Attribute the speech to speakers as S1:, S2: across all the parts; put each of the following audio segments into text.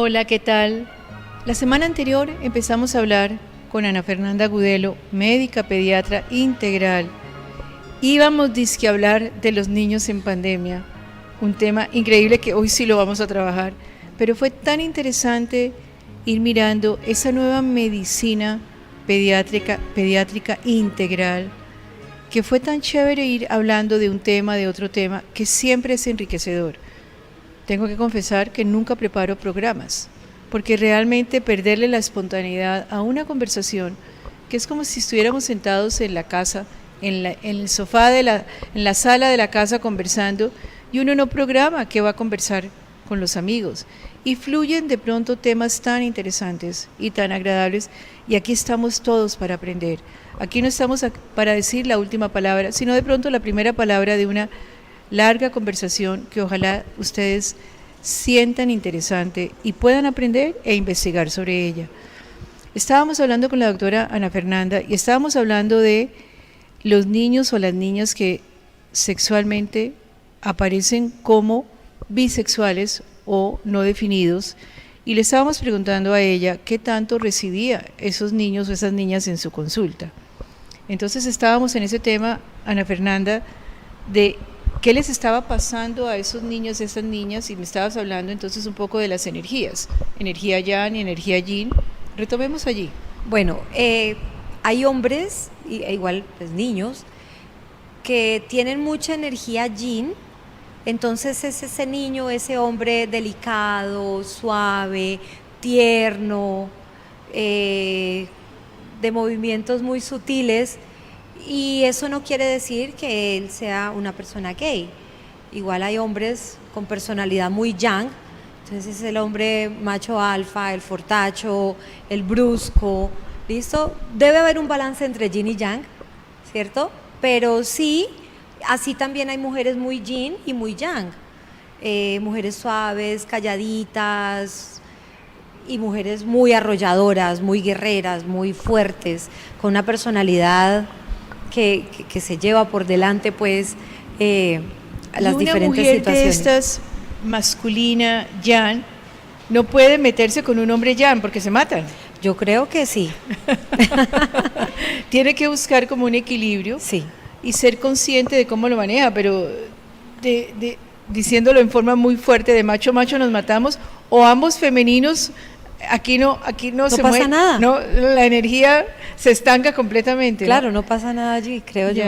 S1: Hola, ¿qué tal? La semana anterior empezamos a hablar con Ana Fernanda Gudelo, médica pediatra integral. Íbamos dizque a hablar de los niños en pandemia, un tema increíble que hoy sí lo vamos a trabajar, pero fue tan interesante ir mirando esa nueva medicina pediátrica integral, que fue tan chévere ir hablando de un tema, de otro tema, que siempre es enriquecedor. Tengo que confesar que nunca preparo programas, porque realmente perderle la espontaneidad a una conversación, que es como si estuviéramos sentados en la casa, en el sofá en la sala de la casa conversando, y uno no programa qué va a conversar con los amigos, y fluyen de pronto temas tan interesantes y tan agradables, y aquí estamos todos para aprender. Aquí no estamos para decir la última palabra, sino de pronto la primera palabra de una larga conversación que ojalá ustedes sientan interesante y puedan aprender e investigar sobre ella. Estábamos hablando con la doctora Ana Fernanda y estábamos hablando de los niños o las niñas que sexualmente aparecen como bisexuales o no definidos, y le estábamos preguntando a ella qué tanto recibía esos niños o esas niñas en su consulta. Entonces estábamos en ese tema, Ana Fernanda, de qué les estaba pasando a esos niños, a esas niñas, y me estabas hablando entonces un poco de las energías, energía yang y energía yin. Retomemos allí.
S2: Bueno, hay hombres, e igual pues niños, que tienen mucha energía yin, entonces es ese niño, ese hombre delicado, suave, tierno, de movimientos muy sutiles, y eso no quiere decir que él sea una persona gay. Igual hay hombres con personalidad muy yang, entonces es el hombre macho alfa, el fortacho, el brusco, ¿listo? Debe haber un balance entre yin y yang, ¿cierto? Pero sí, así también hay mujeres muy yin y muy yang, mujeres suaves, calladitas, y mujeres muy arrolladoras, muy guerreras, muy fuertes, con una personalidad que se lleva por delante pues las diferentes situaciones.
S1: Una mujer de estas masculina yang no puede meterse con un hombre yang porque se matan.
S2: Yo creo que sí.
S1: Tiene que buscar como un equilibrio,
S2: sí,
S1: y ser consciente de cómo lo maneja, pero diciéndolo en forma muy fuerte, de macho macho nos matamos, o ambos femeninos. Aquí no se
S2: pasa
S1: mueve,
S2: nada.
S1: No, la energía se estanca completamente.
S2: Claro, no pasa nada allí, creo yo.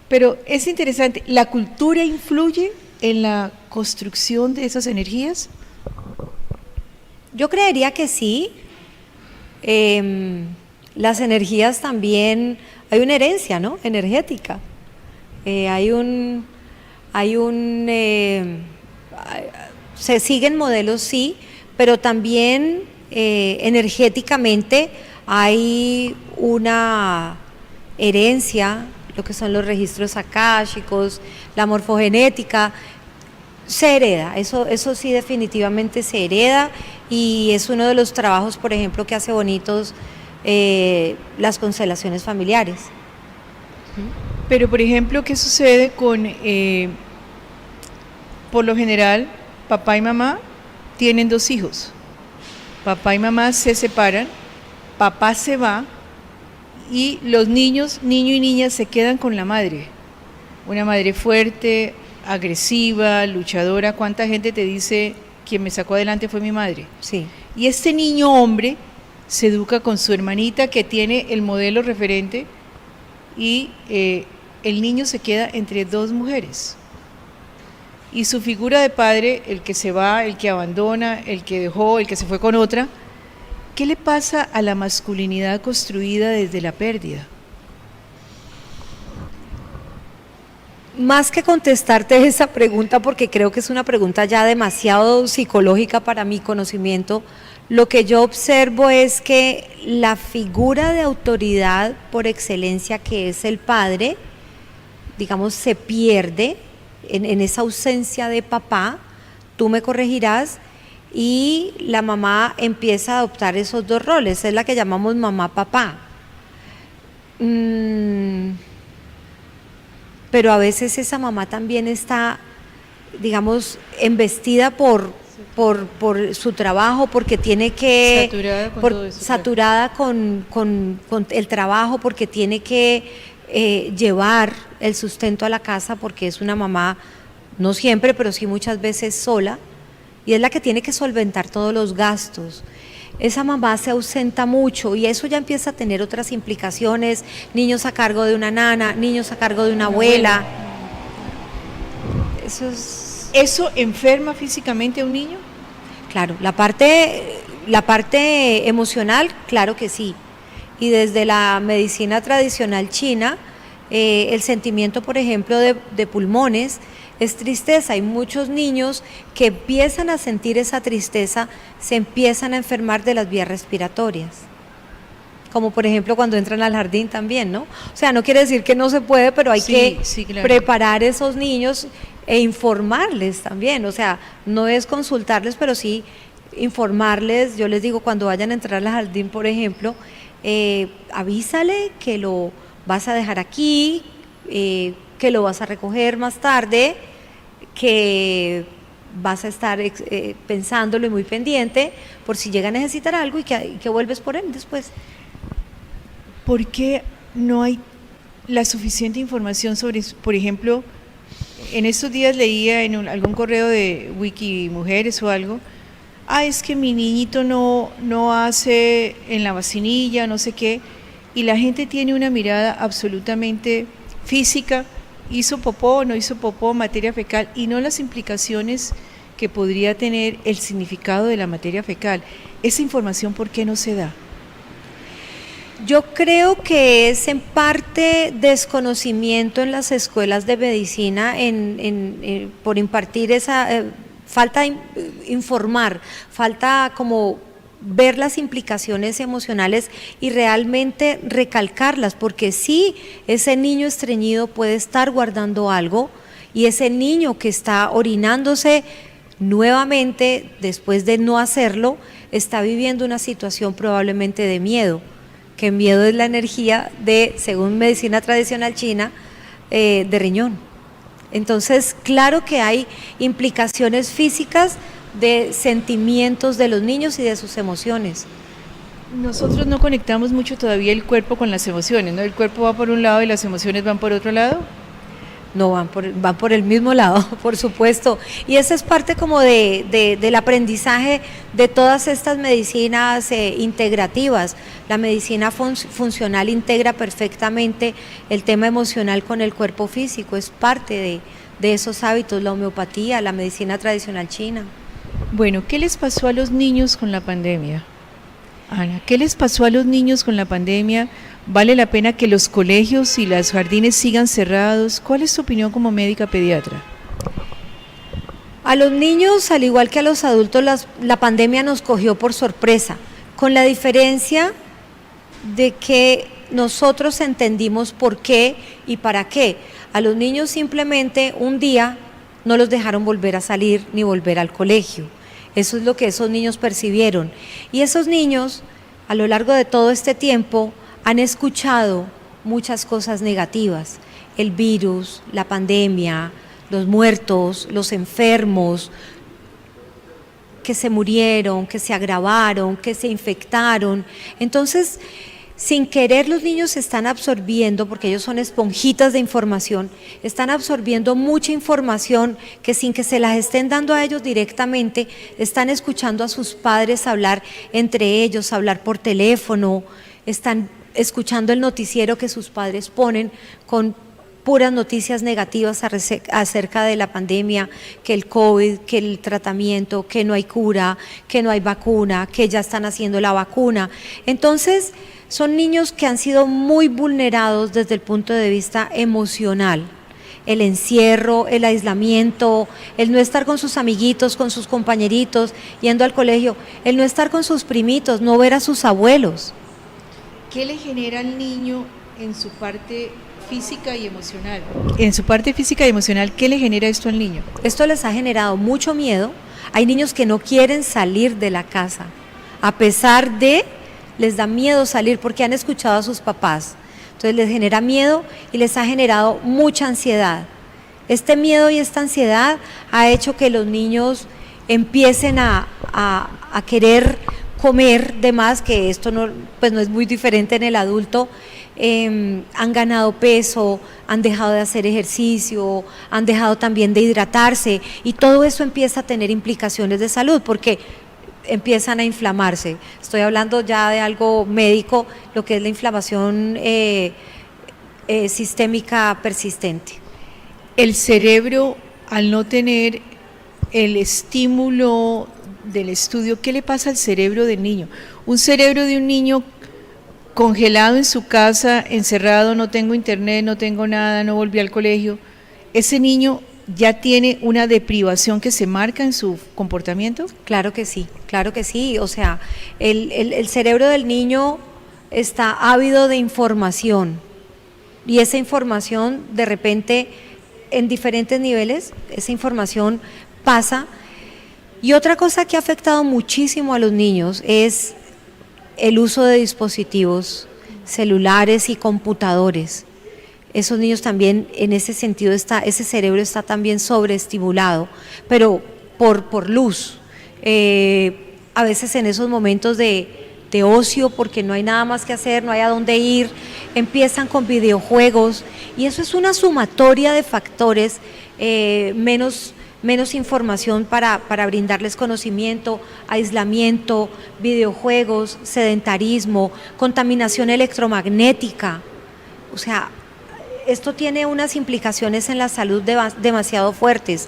S1: Pero es interesante, ¿la cultura influye en la construcción de esas energías?
S2: Yo creería que sí. Las energías también, hay una herencia, ¿no? Energética. Se siguen modelos, sí, pero también energéticamente hay una herencia, lo que son los registros akáshicos, la morfogenética, se hereda, eso sí definitivamente se hereda, y es uno de los trabajos, por ejemplo, que hace bonitos las constelaciones familiares.
S1: Pero, por ejemplo, ¿qué sucede con, por lo general, papá y mamá tienen 2 hijos? Papá y mamá se separan, papá se va y los niños, niño y niña, se quedan con la madre. Una madre fuerte, agresiva, luchadora. ¿Cuánta gente te dice, quien me sacó adelante fue mi madre?
S2: Sí.
S1: Y este niño hombre se educa con su hermanita, que tiene el modelo referente, y el niño se queda entre 2 mujeres. Y su figura de padre, el que se va, el que abandona, el que dejó, el que se fue con otra, ¿qué le pasa a la masculinidad construida desde la pérdida?
S2: Más que contestarte esa pregunta, porque creo que es una pregunta ya demasiado psicológica para mi conocimiento, lo que yo observo es que la figura de autoridad por excelencia, que es el padre, digamos, se pierde en esa ausencia de papá. Tú me corregirás, y la mamá empieza a adoptar esos 2 roles, es la que llamamos mamá-papá. Pero a veces esa mamá también está, digamos, embestida por por su trabajo, porque tiene que...
S1: Saturada con todo eso,
S2: saturada con el trabajo, porque tiene que llevar el sustento a la casa, porque es una mamá, no siempre, pero sí muchas veces sola, y es la que tiene que solventar todos los gastos. Esa mamá se ausenta mucho y eso ya empieza a tener otras implicaciones, niños a cargo de una nana, niños a cargo de una abuela.
S1: ¿Eso enferma físicamente a un niño?
S2: Claro, la parte emocional, claro que sí. Y desde la medicina tradicional china, el sentimiento, por ejemplo, de pulmones es tristeza. Hay muchos niños que empiezan a sentir esa tristeza, se empiezan a enfermar de las vías respiratorias. Como por ejemplo cuando entran al jardín también, ¿no? O sea, no quiere decir que no se puede, pero hay que claro, preparar a esos niños e informarles también. O sea, no es consultarles, pero sí informarles. Yo les digo, cuando vayan a entrar al jardín, por ejemplo, avísale que lo vas a dejar aquí, que lo vas a recoger más tarde, que vas a estar pensándolo y muy pendiente por si llega a necesitar algo y que vuelves por él después.
S1: ¿Por qué no hay la suficiente información sobre, por ejemplo, en estos días leía en algún correo de Wikimujeres o algo, es que mi niñito no hace en la vacinilla, no sé qué, y la gente tiene una mirada absolutamente física, hizo popó, no hizo popó, materia fecal, y no las implicaciones que podría tener el significado de la materia fecal. Esa información, ¿por qué no se da?
S2: Yo creo que es en parte desconocimiento en las escuelas de medicina por impartir esa... falta informar, falta como ver las implicaciones emocionales y realmente recalcarlas, porque sí, ese niño estreñido puede estar guardando algo y ese niño que está orinándose nuevamente después de no hacerlo, está viviendo una situación probablemente de miedo, que miedo es la energía según medicina tradicional china, de riñón. Entonces, claro que hay implicaciones físicas de sentimientos de los niños y de sus emociones.
S1: Nosotros no conectamos mucho todavía el cuerpo con las emociones, ¿no? El cuerpo va por un lado y las emociones van por otro lado.
S2: No, van por el mismo lado, por supuesto. Y esa es parte como del aprendizaje de todas estas medicinas integrativas. La medicina funcional integra perfectamente el tema emocional con el cuerpo físico, es parte de esos hábitos, la homeopatía, la medicina tradicional china.
S1: Bueno, ¿qué les pasó a los niños con la pandemia? Ana, ¿qué les pasó a los niños con la pandemia? ¿Vale la pena que los colegios y los jardines sigan cerrados? ¿Cuál es tu opinión como médica pediatra?
S2: A los niños, al igual que a los adultos, la pandemia nos cogió por sorpresa, con la diferencia de que nosotros entendimos por qué y para qué. A los niños simplemente un día no los dejaron volver a salir ni volver al colegio. Eso es lo que esos niños percibieron. Y esos niños, a lo largo de todo este tiempo, han escuchado muchas cosas negativas. El virus, la pandemia, los muertos, los enfermos, que se murieron, que se agravaron, que se infectaron. Entonces, sin querer los niños están absorbiendo, porque ellos son esponjitas de información, están absorbiendo mucha información que sin que se las estén dando a ellos directamente, están escuchando a sus padres hablar entre ellos, hablar por teléfono, están escuchando el noticiero que sus padres ponen con puras noticias negativas acerca de la pandemia, que el COVID, que el tratamiento, que no hay cura, que no hay vacuna, que ya están haciendo la vacuna. Entonces, son niños que han sido muy vulnerados desde el punto de vista emocional. El encierro, el aislamiento, el no estar con sus amiguitos, con sus compañeritos, yendo al colegio, el no estar con sus primitos, no ver a sus abuelos.
S1: ¿Qué le genera al niño en su parte física y emocional? En su parte física y emocional, ¿qué le genera esto al niño?
S2: Esto les ha generado mucho miedo. Hay niños que no quieren salir de la casa, a pesar de, les da miedo salir porque han escuchado a sus papás. Entonces les genera miedo y les ha generado mucha ansiedad. Este miedo y esta ansiedad ha hecho que los niños empiecen a querer comer de más, que esto no, pues no es muy diferente en el adulto. Han ganado peso, han dejado de hacer ejercicio, han dejado también de hidratarse, y todo eso empieza a tener implicaciones de salud porque empiezan a inflamarse. Estoy hablando ya de algo médico, lo que es la inflamación sistémica persistente.
S1: El cerebro, al no tener el estímulo del estudio, ¿qué le pasa al cerebro del niño? Un cerebro de un niño congelado en su casa, encerrado, no tengo internet, no tengo nada, no volví al colegio, ¿ese niño ya tiene una deprivación que se marca en su comportamiento?
S2: Claro que sí, o sea, el cerebro del niño está ávido de información, y esa información de repente en diferentes niveles, esa información pasa. Y otra cosa que ha afectado muchísimo a los niños es el uso de dispositivos celulares y computadores. Esos niños también, en ese sentido, ese cerebro está también sobreestimulado, pero por luz. A veces en esos momentos de ocio, porque no hay nada más que hacer, no hay a dónde ir, empiezan con videojuegos, y eso es una sumatoria de factores, menos información para brindarles conocimiento, aislamiento, videojuegos, sedentarismo, contaminación electromagnética. O sea, esto tiene unas implicaciones en la salud demasiado fuertes.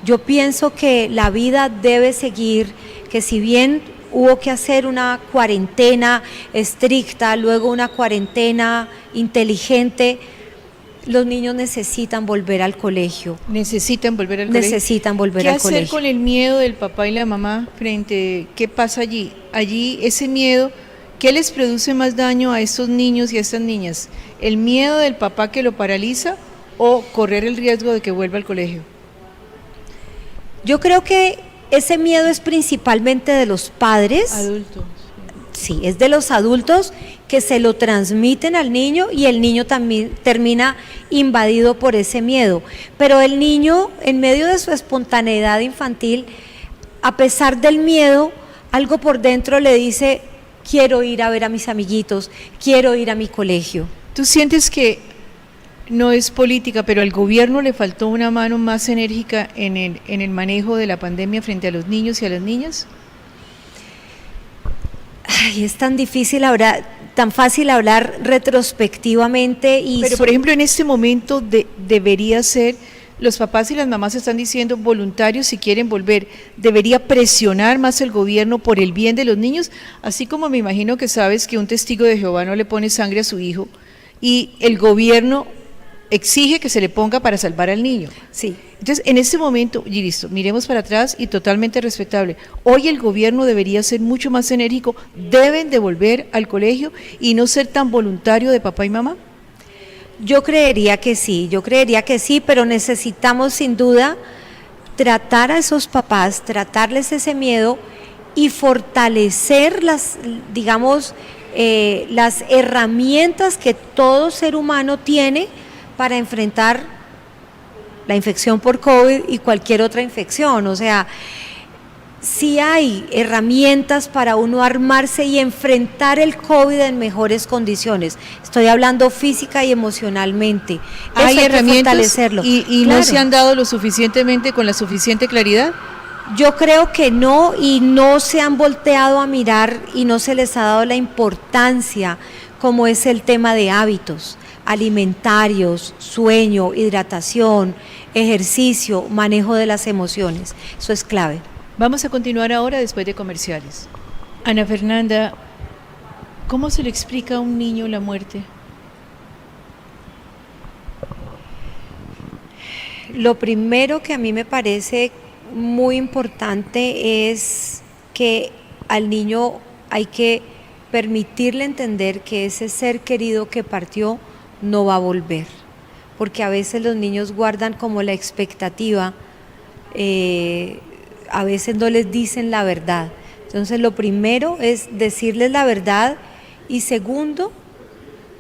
S2: Yo pienso que la vida debe seguir, que si bien hubo que hacer una cuarentena estricta, luego una cuarentena inteligente, los niños necesitan volver al colegio.
S1: Necesitan volver al colegio. ¿Qué hacer con el miedo del papá y la mamá frente? ¿Qué pasa allí? Allí ese miedo, ¿qué les produce más daño a estos niños y a estas niñas? ¿El miedo del papá que lo paraliza o correr el riesgo de que vuelva al colegio?
S2: Yo creo que ese miedo es principalmente de los padres.
S1: Adultos.
S2: Sí, es de los adultos que se lo transmiten al niño, y el niño también termina invadido por ese miedo. Pero el niño, en medio de su espontaneidad infantil, a pesar del miedo, algo por dentro le dice: quiero ir a ver a mis amiguitos, quiero ir a mi colegio.
S1: ¿Tú sientes que no es política, pero al gobierno le faltó una mano más enérgica en el manejo de la pandemia frente a los niños y a las niñas?
S2: Ay, es tan difícil ahora, tan fácil hablar retrospectivamente.
S1: Pero por ejemplo, en este momento debería ser, los papás y las mamás están diciendo voluntarios si quieren volver, debería presionar más el gobierno por el bien de los niños, así como me imagino que sabes que un testigo de Jehová no le pone sangre a su hijo y el gobierno exige que se le ponga para salvar al niño.
S2: Sí.
S1: Entonces, en este momento, y listo, miremos para atrás, y totalmente respetable, hoy el gobierno debería ser mucho más enérgico, deben de volver al colegio y no ser tan voluntario de papá y mamá.
S2: Yo creería que sí, pero necesitamos sin duda tratar a esos papás, tratarles ese miedo y fortalecer las herramientas que todo ser humano tiene para enfrentar la infección por COVID y cualquier otra infección. O sea, sí hay herramientas para uno armarse y enfrentar el COVID en mejores condiciones. Estoy hablando física y emocionalmente.
S1: Hay herramientas
S2: fortalecerlo.
S1: Y claro. ¿No se han dado lo suficientemente, con la suficiente claridad?
S2: Yo creo que no, y no se han volteado a mirar y no se les ha dado la importancia como es el tema de hábitos alimentarios, sueño, hidratación, ejercicio, manejo de las emociones. Eso es clave.
S1: Vamos a continuar ahora después de comerciales. Ana Fernanda, ¿cómo se le explica a un niño la muerte?
S2: Lo primero que a mí me parece muy importante es que al niño hay que permitirle entender que ese ser querido que partió no va a volver, porque a veces los niños guardan como la expectativa, a veces no les dicen la verdad. Entonces lo primero es decirles la verdad, y segundo,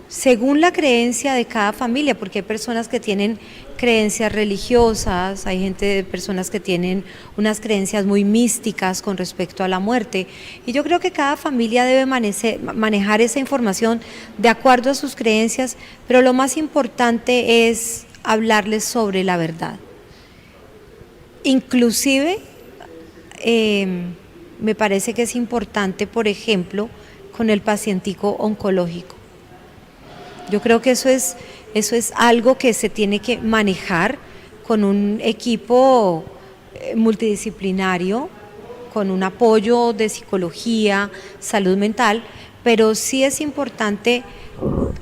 S2: según la creencia de cada familia, porque hay personas que tienen creencias religiosas, hay personas que tienen unas creencias muy místicas con respecto a la muerte, y yo creo que cada familia debe manejar esa información de acuerdo a sus creencias, pero lo más importante es hablarles sobre la verdad. Inclusive, me parece que es importante, por ejemplo, con el pacientico oncológico. Yo creo que eso es algo que se tiene que manejar con un equipo multidisciplinario, con un apoyo de psicología, salud mental, pero sí es importante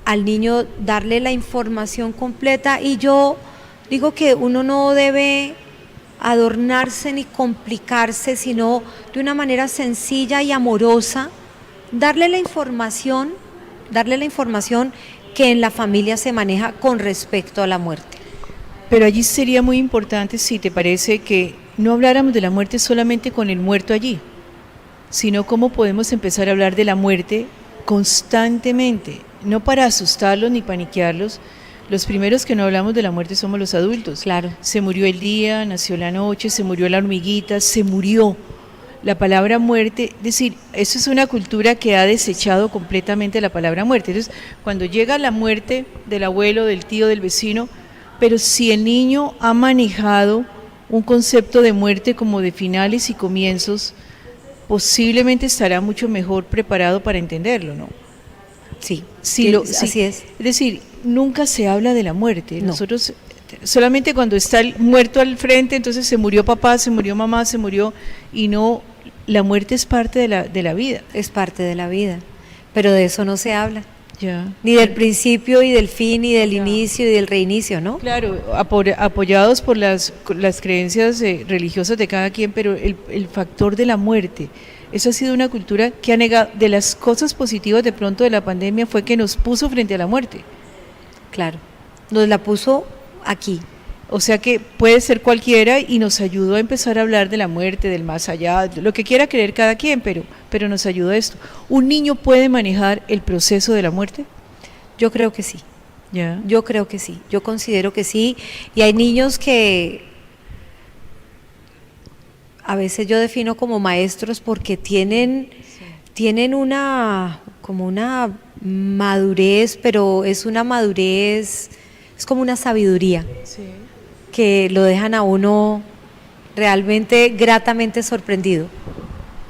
S2: al niño darle la información completa, y yo digo que uno no debe adornarse ni complicarse, sino de una manera sencilla y amorosa, darle la información que en la familia se maneja con respecto a la muerte.
S1: Pero allí sería muy importante, si te parece, que no habláramos de la muerte solamente con el muerto allí, sino cómo podemos empezar a hablar de la muerte constantemente, no para asustarlos ni paniquearlos. Los primeros que no hablamos de la muerte somos los adultos.
S2: Claro.
S1: Se murió el día, nació la noche, se murió la hormiguita, se murió. La palabra muerte, es decir, eso es una cultura que ha desechado completamente la palabra muerte. Entonces, cuando llega la muerte del abuelo, del tío, del vecino, pero si el niño ha manejado un concepto de muerte como de finales y comienzos, posiblemente estará mucho mejor preparado para entenderlo, ¿no?
S2: Sí,
S1: Así
S2: es.
S1: Es decir, nunca se habla de la muerte.
S2: No.
S1: Nosotros, solamente cuando está el muerto al frente, entonces se murió papá, se murió mamá, se murió, y no, la muerte es parte de la vida.
S2: Es parte de la vida, pero de eso no se habla.
S1: Ya.
S2: Ni del principio y del fin, y del inicio y del reinicio, ¿no?
S1: Claro, apoyados por las creencias religiosas de cada quien, pero el factor de la muerte, eso ha sido una cultura que ha negado. De las cosas positivas de pronto de la pandemia fue que nos puso frente a la muerte.
S2: Claro, nos la puso aquí.
S1: O sea que puede ser cualquiera, y nos ayudó a empezar a hablar de la muerte, del más allá, lo que quiera creer cada quien, pero nos ayudó esto. ¿Un niño puede manejar el proceso de la muerte?
S2: Yo creo que sí.
S1: Ya.
S2: Yo creo que sí, yo considero que sí, y hay niños que a veces yo defino como maestros porque tienen como una madurez, pero es una madurez, es como una sabiduría,
S1: Sí.
S2: que lo dejan a uno realmente gratamente sorprendido.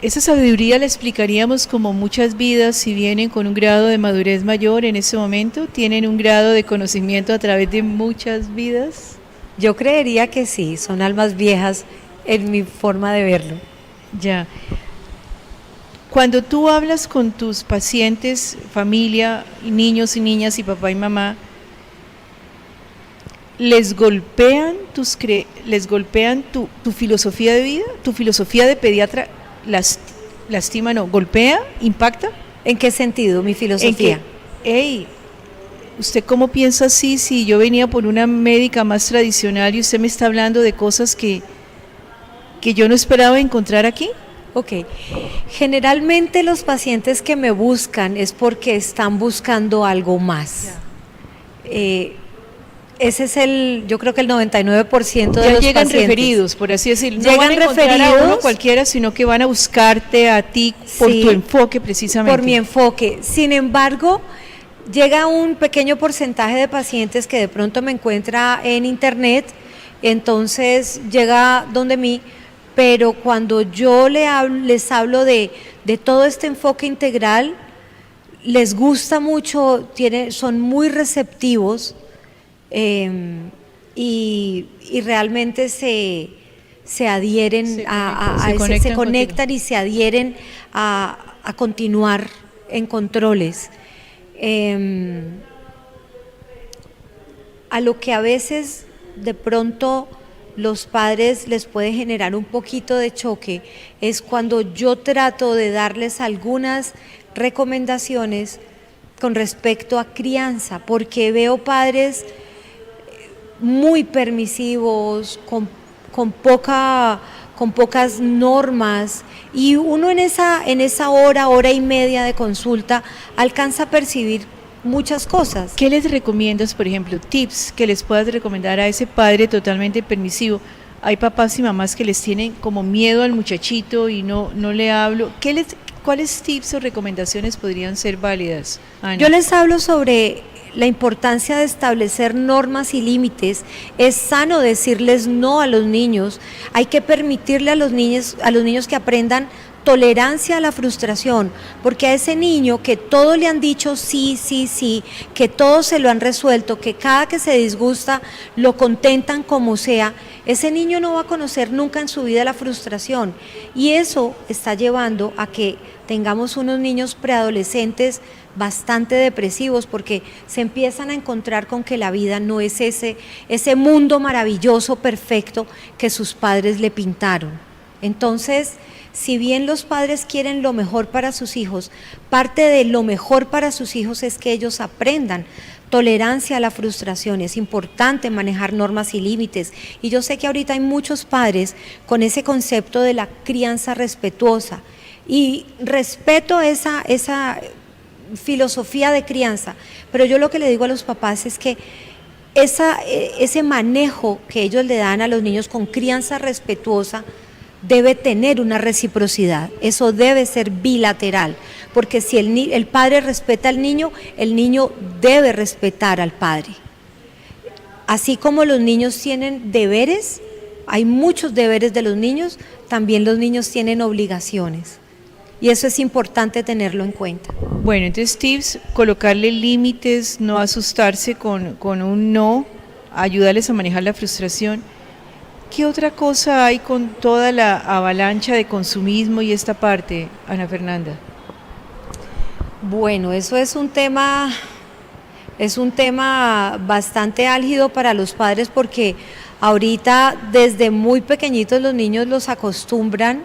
S1: Esa sabiduría la explicaríamos como muchas vidas, si vienen con un grado de madurez mayor en ese momento, tienen un grado de conocimiento a través de muchas vidas.
S2: Yo creería que sí, son almas viejas en mi forma de verlo.
S1: Ya. Cuando tú hablas con tus pacientes, familia, niños y niñas, y papá y mamá, ¿les golpean tu filosofía de vida? ¿Tu filosofía de pediatra lastima, no, golpea, impacta?
S2: ¿En qué sentido mi filosofía?
S1: Hey, ¿usted cómo piensa así si yo venía por una médica más tradicional y usted me está hablando de cosas que yo no esperaba encontrar aquí?
S2: Ok, generalmente los pacientes que me buscan es porque están buscando algo más. Ese es yo creo que el 99% de
S1: ya
S2: los
S1: llegan
S2: pacientes.
S1: referidos, por así decirlo.
S2: Llegan
S1: no van a encontrar
S2: referidos,
S1: a uno cualquiera, sino que van a buscarte a ti por
S2: sí,
S1: tu enfoque precisamente.
S2: Por mi enfoque. Sin embargo, llega un pequeño porcentaje de pacientes que de pronto me encuentra en internet, entonces llega donde mí, pero cuando yo les hablo de todo este enfoque integral, les gusta mucho, son muy receptivos, y realmente se adhieren, se conectan y se adhieren a continuar en controles. A lo que a veces de pronto los padres les puede generar un poquito de choque es cuando yo trato de darles algunas recomendaciones con respecto a crianza, porque veo padres muy permisivos, con pocas normas, y uno en esa hora y media de consulta alcanza a percibir muchas cosas.
S1: ¿Qué les recomiendas, por ejemplo, tips que les puedas recomendar a ese padre totalmente permisivo? Hay papás y mamás que les tienen como miedo al muchachito y no le hablo. ¿Cuáles tips o recomendaciones podrían ser válidas, Ana?
S2: Yo les hablo sobre la importancia de establecer normas y límites. Es sano decirles no a los niños. Hay que permitirle a los niños que aprendan tolerancia a la frustración, porque a ese niño que todo le han dicho sí, sí, sí, que todo se lo han resuelto, que cada que se disgusta lo contentan como sea, ese niño no va a conocer nunca en su vida la frustración, y eso está llevando a que tengamos unos niños preadolescentes bastante depresivos, porque se empiezan a encontrar con que la vida no es ese mundo maravilloso, perfecto que sus padres le pintaron. Entonces, si bien los padres quieren lo mejor para sus hijos, parte de lo mejor para sus hijos es que ellos aprendan tolerancia a la frustración. Es importante manejar normas y límites, y yo sé que ahorita hay muchos padres con ese concepto de la crianza respetuosa, y respeto esa filosofía de crianza, pero yo lo que le digo a los papás es que ese manejo que ellos le dan a los niños con crianza respetuosa debe tener una reciprocidad, eso debe ser bilateral, porque si el padre respeta al niño, el niño debe respetar al padre. Así como los niños tienen deberes, hay muchos deberes de los niños, también los niños tienen obligaciones, y eso es importante tenerlo en cuenta.
S1: Bueno, entonces tips: colocarle límites, no asustarse con un no, ayudarles a manejar la frustración. ¿Qué otra cosa hay con toda la avalancha de consumismo y esta parte, Ana Fernanda?
S2: Bueno, eso es un tema bastante álgido para los padres, porque ahorita desde muy pequeñitos los niños los acostumbran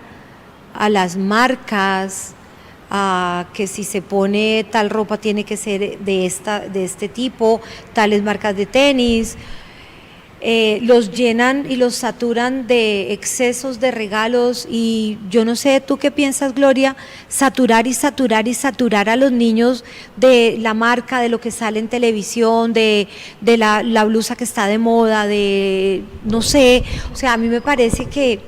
S2: a las marcas, a que si se pone tal ropa tiene que ser de este tipo, tales marcas de tenis. Los llenan y los saturan de excesos de regalos, y yo no sé, ¿tú qué piensas, Gloria? Saturar y saturar y saturar a los niños de la marca, de lo que sale en televisión, de la blusa que está de moda, no sé, o sea, a mí me parece que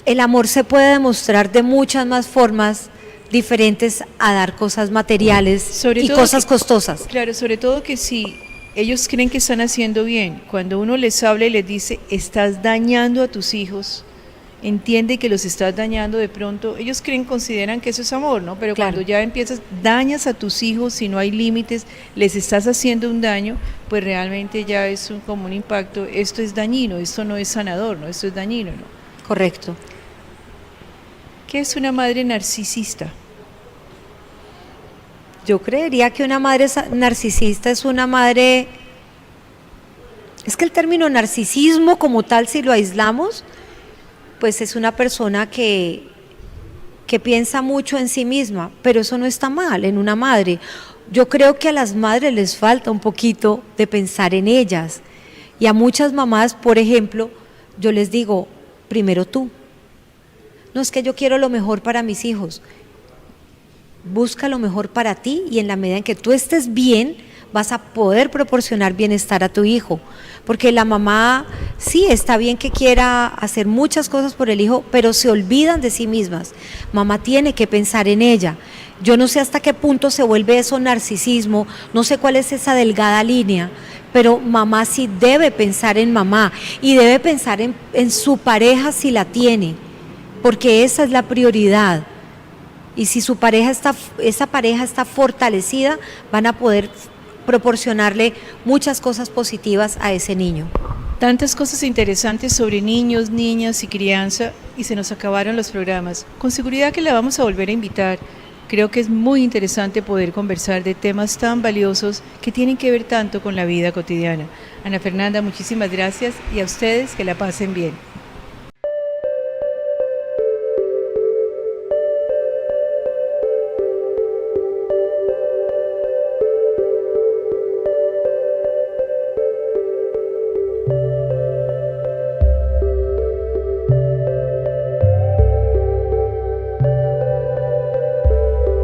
S2: el amor se puede demostrar de muchas más formas diferentes a dar cosas materiales y cosas costosas.
S1: Claro, sobre todo que si ellos creen que están haciendo bien, cuando uno les habla y les dice estás dañando a tus hijos, entiende que los estás dañando, de pronto ellos consideran que eso es amor, ¿no? Pero claro, cuando ya dañas a tus hijos, si no hay límites, les estás haciendo un daño, pues realmente ya es como un impacto. Esto es dañino, esto no es sanador, ¿no? Esto es dañino, ¿no?
S2: Correcto.
S1: ¿Qué es una madre narcisista?
S2: Yo creería que una madre narcisista es una madre, es que el término narcisismo como tal, si lo aislamos, pues es una persona que piensa mucho en sí misma, pero eso no está mal en una madre. Yo creo que a las madres les falta un poquito de pensar en ellas, y a muchas mamás, por ejemplo, yo les digo, primero tú. No, es que yo quiero lo mejor para mis hijos. Busca lo mejor para ti, y en la medida en que tú estés bien, vas a poder proporcionar bienestar a tu hijo, porque la mamá sí está bien que quiera hacer muchas cosas por el hijo, pero se olvidan de sí mismas. Mamá tiene que pensar en ella. Yo no sé hasta qué punto se vuelve eso narcisismo, no sé cuál es esa delgada línea, pero mamá sí debe pensar en mamá, y debe pensar en su pareja si la tiene, porque esa es la prioridad. Y si esa pareja está fortalecida, van a poder proporcionarle muchas cosas positivas a ese niño.
S1: Tantas cosas interesantes sobre niños, niñas y crianza, y se nos acabaron los programas. Con seguridad que la vamos a volver a invitar. Creo que es muy interesante poder conversar de temas tan valiosos que tienen que ver tanto con la vida cotidiana. Ana Fernanda, muchísimas gracias, y a ustedes que la pasen bien.